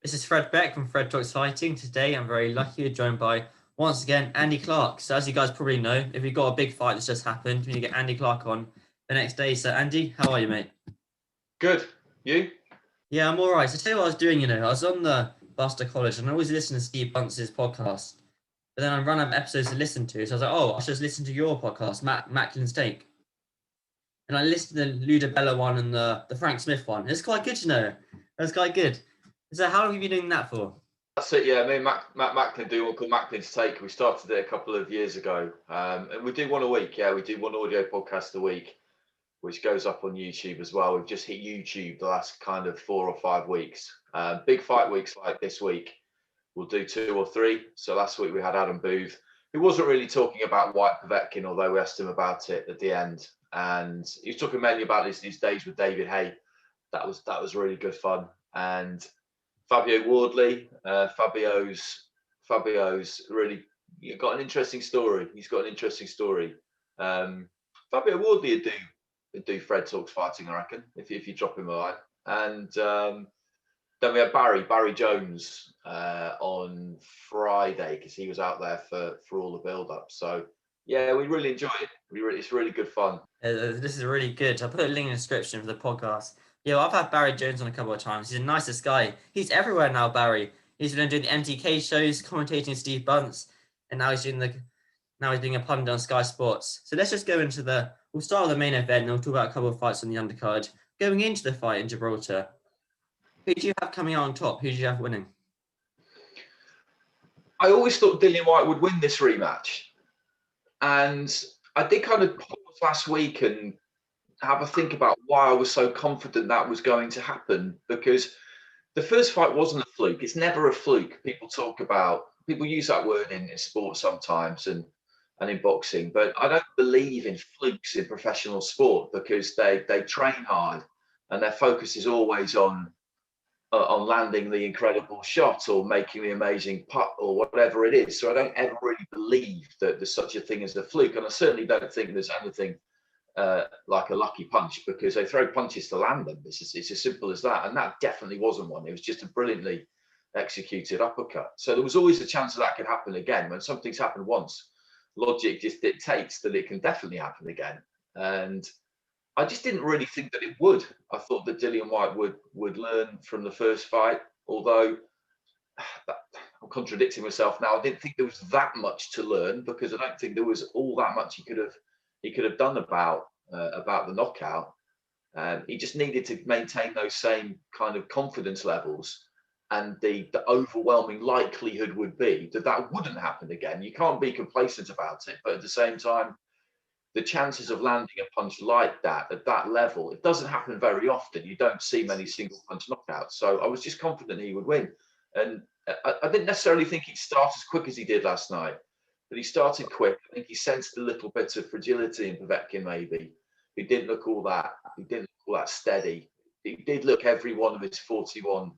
This is Fred Beck from Fred Talks Fighting. Today I'm very lucky to be joined by, once again, Andy Clarke. So as you guys probably know, if you've got a big fight that's just happened, we need to get Andy Clarke on the next day. So Andy, how are you, mate? Good. You? Yeah, I'm all right. So tell you what I was doing, I was on the bus to college and I always listen to Steve Bunce's podcast. But then I run out of episodes to listen to. So I was like, oh, I should just listen to your podcast, Macklin's Take. And I listened to the Ludabella one and the Frank Smith one. It's quite good, It's quite good. So how long have you been doing that for? That's it. Yeah, me and Matt Macklin do one called Macklin's Take. We started it a couple of years ago, and we do one a week. Yeah, we do one audio podcast a week, which goes up on YouTube as well. We've just hit YouTube the last kind of 4 or 5 weeks. Big fight weeks like this week, we'll do 2 or 3. So last week we had Adam Booth, who wasn't really talking about Whyte Win, although we asked him about it at the end, and he was talking mainly about his days with David Hay. That was really good fun. And Fabio Wardley, Fabio's really got an interesting story. He's got an interesting story. Fabio Wardley would do Fred Talks Fighting, I reckon, if you drop him a line. And then we had Barry Jones on Friday because he was out there for all the build-up. So yeah, we really enjoy it. It's really good fun. This is really good. I'll put a link in the description for the podcast. Yeah, I've had Barry Jones on a couple of times. He's the nicest guy. He's everywhere now, Barry. He's been doing the MTK shows, commentating Steve Bunce, and now he's being a pundit on Sky Sports. So let's just go into we'll start with the main event and we'll talk about a couple of fights on the undercard. Going into the fight in Gibraltar, who do you have coming out on top? Who do you have winning? I always thought Dillian Whyte would win this rematch. And I did kind of pause last week and have a think about why I was so confident that was going to happen, because the first fight wasn't a fluke. It's never a fluke. People use that word in sport sometimes and in boxing, but I don't believe in flukes in professional sport because they train hard and their focus is always on landing the incredible shot or making the amazing putt or whatever it is. So I don't ever really believe that there's such a thing as a fluke, and I certainly don't think there's anything like a lucky punch, because they throw punches to land them. It's as simple as that, and that definitely wasn't one. It was just a brilliantly executed uppercut. So there was always a chance that could happen again. When something's happened once, logic just dictates that it can definitely happen again. And I just didn't really think that it would. I thought that Dillian Whyte would learn from the first fight, although I'm contradicting myself now. I didn't think there was that much to learn, because I don't think there was all that much he could have done about the knockout. He just needed to maintain those same kind of confidence levels, and the overwhelming likelihood would be that wouldn't happen again. You can't be complacent about it, but at the same time, the chances of landing a punch like that at that level, it doesn't happen very often. You don't see many single punch knockouts. So I was just confident he would win. And I didn't necessarily think he'd start as quick as he did last night, but he started quick. I think he sensed a little bit of fragility in Povetkin, maybe. He didn't look all that steady. He did look every one of his 41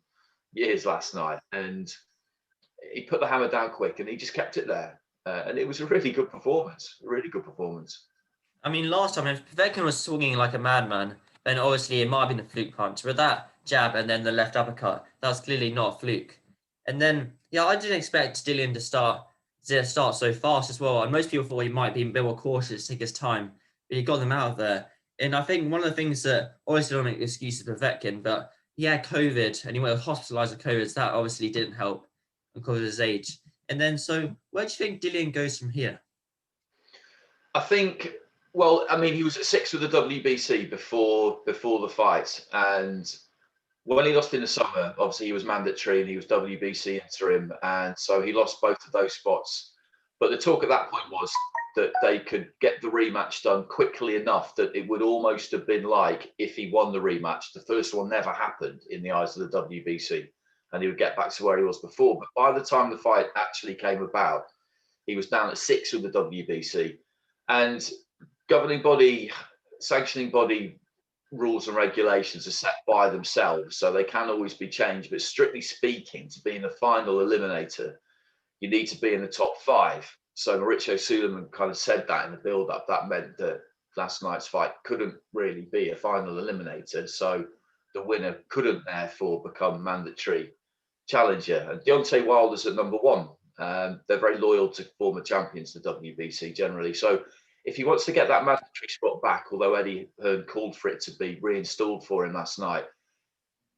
years last night. And he put the hammer down quick and he just kept it there. And it was a really good performance, I mean, last time, if Povetkin was swinging like a madman, then obviously it might have been a fluke punch. But that jab and then the left uppercut, that was clearly not a fluke. And then, yeah, I didn't expect Dillian to start so fast as well. And most people thought he might be a bit more cautious, take his time. But he got them out of there. And I think one of the things that, obviously don't make excuses for Povetkin, but he had COVID and he went hospitalized with COVID. So that obviously didn't help because of his age. And then, so where do you think Dillian goes from here? I think, well, I mean, he was at 6 with the WBC before the fight, and when he lost in the summer, obviously he was mandatory and he was WBC interim, and so he lost both of those spots. But the talk at that point was that they could get the rematch done quickly enough that it would almost have been like if he won the rematch, the first one never happened in the eyes of the WBC, and he would get back to where he was before. But by the time the fight actually came about, he was down at 6 with the WBC. And governing body, sanctioning body rules and regulations are set by themselves, so they can always be changed. But strictly speaking, to be in the final eliminator, you need to be in the top 5. So Mauricio Suleiman kind of said that in the build-up. That meant that last night's fight couldn't really be a final eliminator. So the winner couldn't therefore become mandatory challenger. And Deontay Wilder's at number 1. They're very loyal to former champions, the WBC generally. So if he wants to get that mandatory spot back, although Eddie Hearn called for it to be reinstalled for him last night,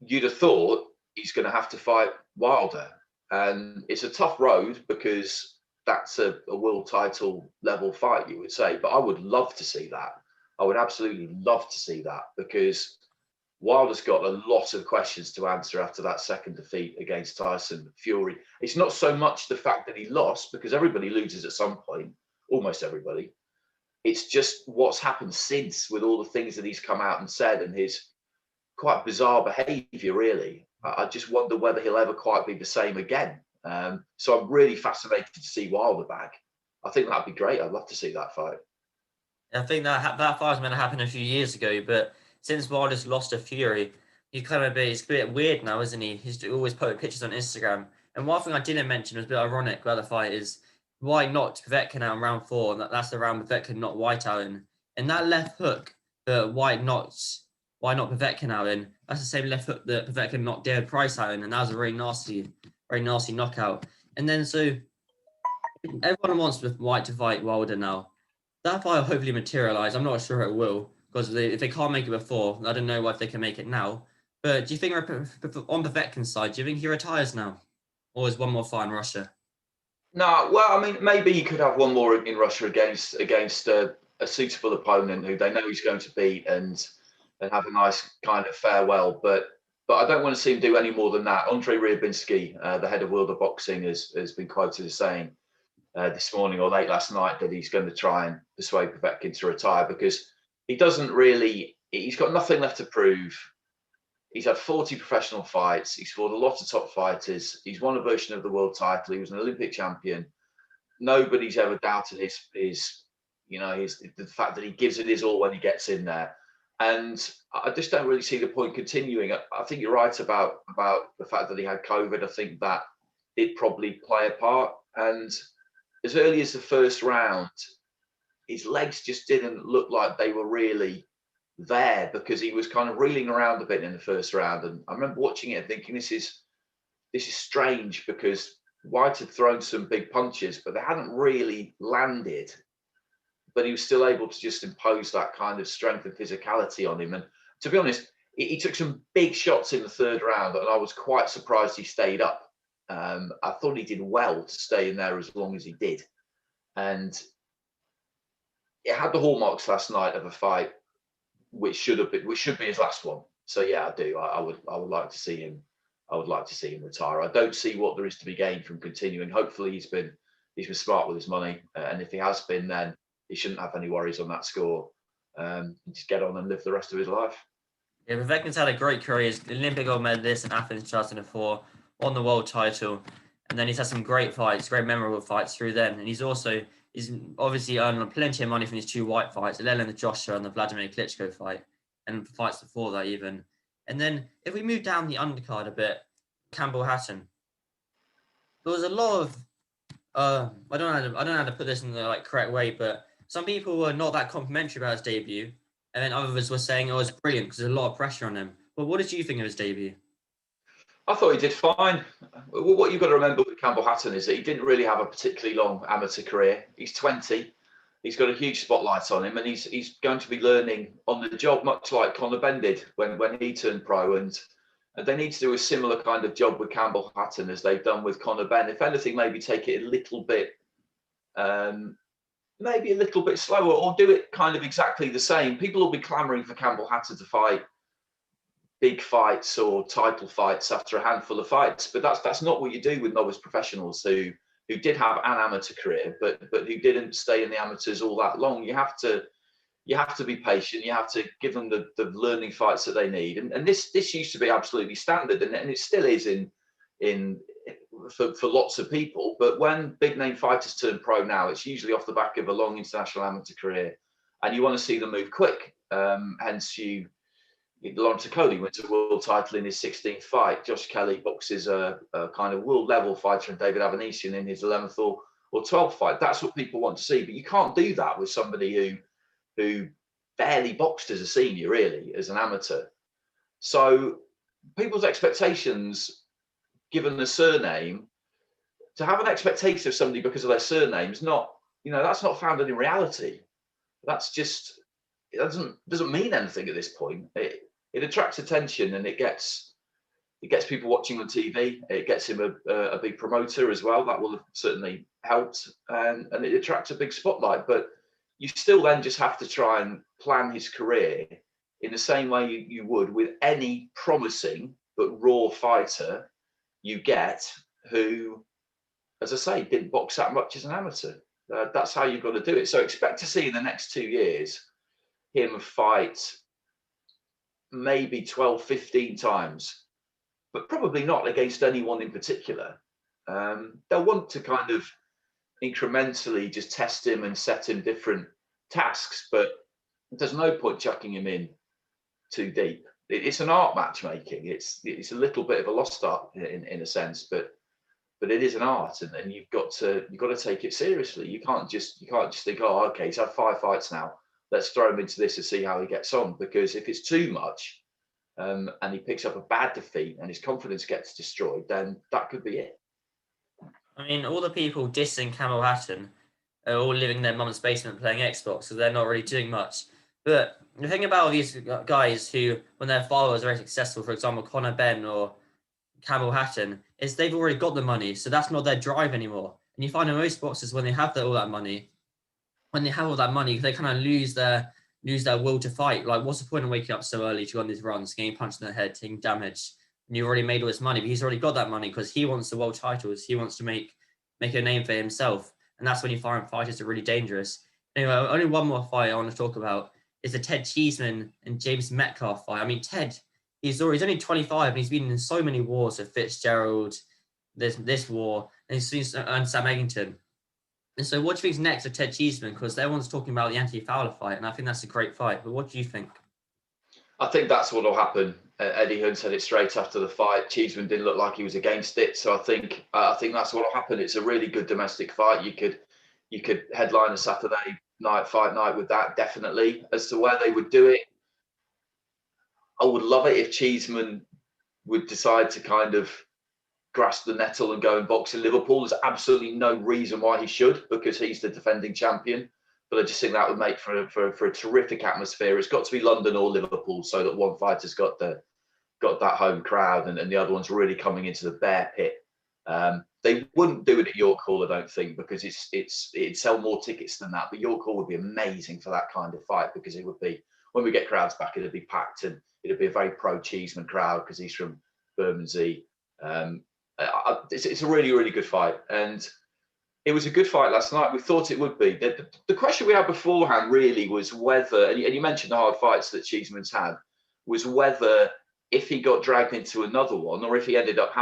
you'd have thought he's going to have to fight Wilder. And it's a tough road because that's a world title level fight, you would say. But I would love to see that. I would absolutely love to see that, because Wilder's got a lot of questions to answer after that second defeat against Tyson Fury. It's not so much the fact that he lost, because everybody loses at some point, almost everybody. It's just what's happened since, with all the things that he's come out and said, and his quite bizarre behaviour, really. I just wonder whether he'll ever quite be the same again. So I'm really fascinated to see Wilder back. I think that'd be great. I'd love to see that fight. I think that fight was meant to happen a few years ago, but since Wilder's lost to Fury, it's a bit weird now, isn't he? He's always posting pictures on Instagram. And one thing I didn't mention was a bit ironic about the fight is Whyte knocked Povetkin out in round 4, and that's the round Povetkin knocked Whyte out in. And that left hook that Whyte knocked Povetkin out in, that's the same left hook that Povetkin knocked David Price out in, and that was a very nasty knockout. And then so everyone wants Whyte to fight Wilder now. That fight will hopefully materialise. I'm not sure it will, because if they can't make it before, I don't know if they can make it now. But do you think on Povetkin's side, do you think he retires now? Or is one more fight in Russia? No, well, I mean, maybe he could have one more in Russia against a suitable opponent who they know he's going to beat and have a nice kind of farewell. But I don't want to see him do any more than that. Andrei Ryabinsky, the head of World of Boxing, has been quoted as saying this morning or late last night that he's going to try and persuade Povetkin to retire, because he's got nothing left to prove. He's had 40 professional fights. He's fought a lot of top fighters. He's won a version of the world title. He was an Olympic champion. Nobody's ever doubted the fact that he gives it his all when he gets in there. And I just don't really see the point continuing. I think you're right about the fact that he had COVID. I think that did probably play a part. And as early as the first round, his legs just didn't look like they were really there, because he was kind of reeling around a bit in the first round. And I remember watching it and thinking, this is strange, because Whyte had thrown some big punches, but they hadn't really landed. But he was still able to just impose that kind of strength and physicality on him. And to be honest, he took some big shots in the third round, and I was quite surprised he stayed up. I thought he did well to stay in there as long as he did. And it had the hallmarks last night of a fight which should be his last one. So yeah, I do. I would like to see him. I would like to see him retire. I don't see what there is to be gained from continuing. Hopefully, he's been smart with his money, and if he has been, then he shouldn't have any worries on that score. Just get on and live the rest of his life. Yeah, Povetkin's had a great career. He's Olympic gold medalist in Athens 2004, won the world title, and then he's had some great fights, very memorable fights through then. And he's obviously earned plenty of money from his 2 Whyte fights, the Leonard Joshua and the Vladimir Klitschko fight, and fights before that even. And then if we move down the undercard a bit, Campbell Hatton, there was a lot of I don't know how to put this in the correct way, but some people were not that complimentary about his debut, and then others were saying it was brilliant because there's a lot of pressure on him. But what did you think of his debut? I thought he did fine. What you've got to remember with Campbell Hatton is that he didn't really have a particularly long amateur career. He's 20. He's got a huge spotlight on him, and he's going to be learning on the job, much like Conor Benn did when he turned pro. And they need to do a similar kind of job with Campbell Hatton as they've done with Conor Benn. If anything, maybe take it a little bit, slower, or do it kind of exactly the same. People will be clamouring for Campbell Hatton to fight big fights or title fights after a handful of fights, but that's not what you do with novice professionals who did have an amateur career, but who didn't stay in the amateurs all that long. You have to be patient. You have to give them the learning fights that they need. And this used to be absolutely standard, and it still is for lots of people. But when big name fighters turn pro now, it's usually off the back of a long international amateur career, and you want to see them move quick. Hence, Lawrence Okoli wins a world title in his 16th fight. Josh Kelly boxes a kind of world level fighter in David Avanesian in his 11th or 12th fight. That's what people want to see. But you can't do that with somebody who barely boxed as a senior, really, as an amateur. So people's expectations given the surname, to have an expectation of somebody because of their surname is not, that's not founded in reality. That's just, it doesn't mean anything at this point. It attracts attention, and it gets people watching on TV. It gets him a big promoter as well. That will have certainly helped, and it attracts a big spotlight. But you still then just have to try and plan his career in the same way you would with any promising but raw fighter you get who, as I say, didn't box that much as an amateur. That's how you've got to do it. So expect to see in the next 2 years him fight maybe 12, 15 times, but probably not against anyone in particular. They'll want to kind of incrementally just test him and set him different tasks, but there's no point chucking him in too deep. It's an art matchmaking. It's a little bit of a lost art in a sense, but it is an art, and you've got to take it seriously. You can't just think, oh, okay, he's had 5 fights now, let's throw him into this and see how he gets on. Because if it's too much, and he picks up a bad defeat and his confidence gets destroyed, then that could be it. I mean, all the people dissing Campbell Hatton are all living in their mum's basement playing Xbox, so they're not really doing much. But the thing about all these guys who, when their followers are very successful, for example, Conor Benn or Campbell Hatton, is they've already got the money, so that's not their drive anymore. And you find in most boxers, when they have all that money, they kind of lose their will to fight. Like, what's the point of waking up so early to go on these runs, getting punched in the head, taking damage, and you've already made all this money? But he's already got that money because he wants the world titles. He wants to make a name for himself, and that's when you find fighters are really dangerous. Anyway, only one more fight I want to talk about is the Ted Cheeseman and James Metcalf fight. I mean, Ted, he's only 25 and he's been in so many wars with Fitzgerald, this war, and Sam Eggington. And so what do you think's next of Ted Cheeseman? Because everyone's talking about the Anthony Fowler fight, and I think that's a great fight. But what do you think? I think that's what will happen. Eddie Hearn said it straight after the fight. Cheeseman didn't look like he was against it, so I think that's what will happen. It's a really good domestic fight. You could headline a Saturday night fight night with that, definitely. As to where they would do it, I would love it if Cheeseman would decide to kind of grasp the nettle and go and box in Liverpool. There's absolutely no reason why he should, because he's the defending champion. But I just think that would make for a terrific atmosphere. It's got to be London or Liverpool, so that one fighter's got that home crowd, and the other one's really coming into the bear pit. They wouldn't do it at York Hall, I don't think, because it'd sell more tickets than that. But York Hall would be amazing for that kind of fight, because it would be, when we get crowds back, it'd be packed, and it'd be a very pro Cheeseman crowd because he's from Bermondsey. It's a really, really good fight, and it was a good fight last night. We thought it would be. The question we had beforehand really was whether, and you mentioned the hard fights that Cheeseman's had, was whether if he got dragged into another one, or if he ended up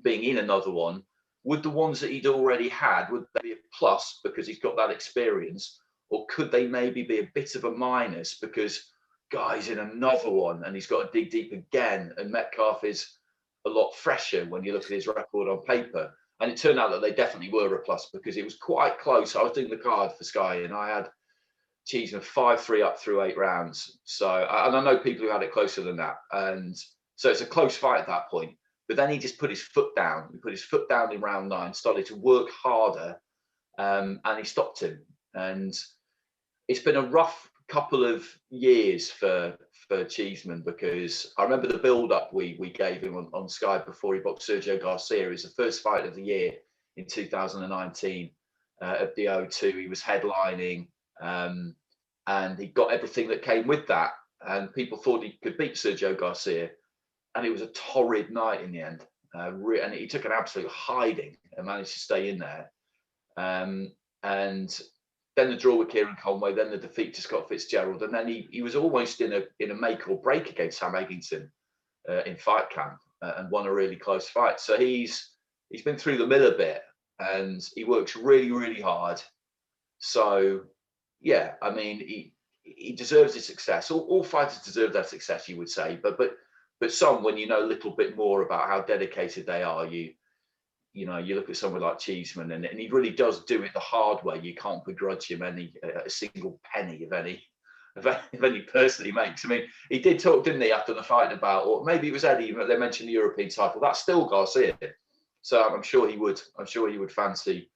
being in another one, would the ones that he'd already had, would they be a plus because he's got that experience, or could they maybe be a bit of a minus because guy's in another one and he's got to dig deep again, and Metcalf is a lot fresher when you look at his record on paper. And it turned out that they definitely were a plus, because it was quite close. I was doing the card for Sky, and I had Cheeseman 5-3 up through 8 rounds. So, and I know people who had it closer than that. And so it's a close fight at that point. But then he just put his foot down. He put his foot down in round 9, started to work harder, and he stopped him. And it's been a rough couple of years for Cheeseman, because I remember the build-up we gave him on Sky before he boxed Sergio Garcia. It was the first fight of the year in 2019 at the O2. He was headlining, and he got everything that came with that. And people thought he could beat Sergio Garcia, and it was a torrid night in the end. And he took an absolute hiding and managed to stay in there. And then the draw with Kieran Conway, then the defeat to Scott Fitzgerald, and then he was almost in a make or break against Sam Eggington in fight camp, and won a really close fight. So he's been through the mill a bit, and he works really, really hard. So yeah, I mean, he deserves his success. All fighters deserve their success, you would say, but some, when you know a little bit more about how dedicated they are, you look at someone like Cheeseman, and he really does do it the hard way. You can't begrudge him a single penny of any if any personally makes. I mean, he did talk, didn't he, after the fight about, or maybe it was Eddie, they mentioned the European title. That's still Garcia. So I'm sure he would fancy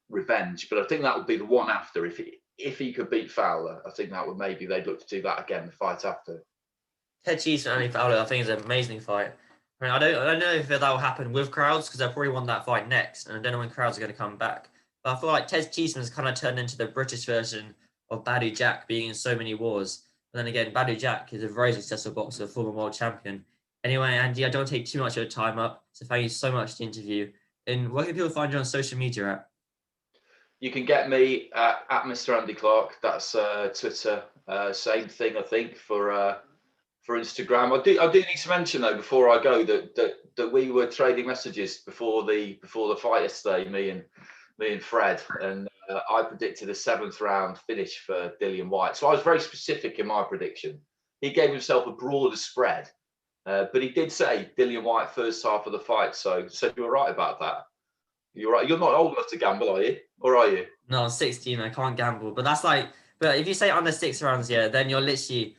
revenge. But I think that would be the one after. If he could beat Fowler, I think that would maybe they'd look to do that again, the fight after. Ted Cheese and Andy Fowler, I think, is an amazing fight. I mean, I don't know if that will happen with crowds because they'll probably want that fight next, and I don't know when crowds are going to come back. But I feel like Ted Cheeseman has kind of turned into the British version of Badou Jack, being in so many wars. But then again, Badou Jack is a very successful boxer, former world champion. Anyway, Andy, I don't take too much of your time up, so thank you so much for the interview. And where can people find you on social media at? You can get me at Mr. Andy Clarke. That's Twitter. Same thing, I think, for Instagram. I do need to mention though before I go that we were trading messages before the fight yesterday. Me and Fred, and I predicted a 7th round finish for Dillian Whyte. So I was very specific in my prediction. He gave himself a broader spread, but he did say Dillian Whyte first half of the fight. So you were right about that. You're right. You're not old enough to gamble, are you? Or are you? No, I'm 16. I can't gamble. But that's like, but if you say under 6 rounds, yeah, then you're literally,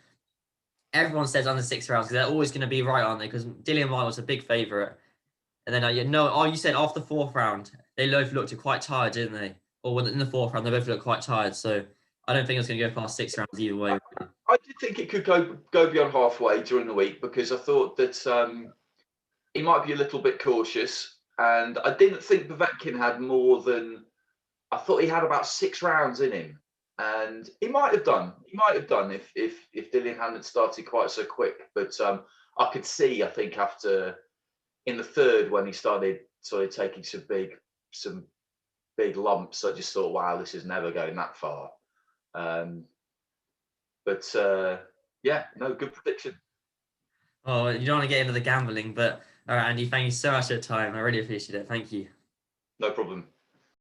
everyone says under 6 rounds because they're always going to be right, aren't they? Because Dillian Whyte was a big favourite. And then, you said after 4th round, they both looked quite tired, didn't they? Or in the 4th round, they both looked quite tired. So I don't think it's going to go past 6 rounds either way. I did think it could go beyond halfway during the week because I thought that he might be a little bit cautious. And I didn't think Povetkin had more than, I thought he had about 6 rounds in him. And he might have done if Dillian hadn't started quite so quick. But I could see, I think, after in the 3rd when he started taking some big lumps, I just thought, wow, this is never going that far. Yeah, no, good prediction. Oh, you don't want to get into the gambling, but all right, Andy, thank you so much for your time. I really appreciate it. Thank you. No problem.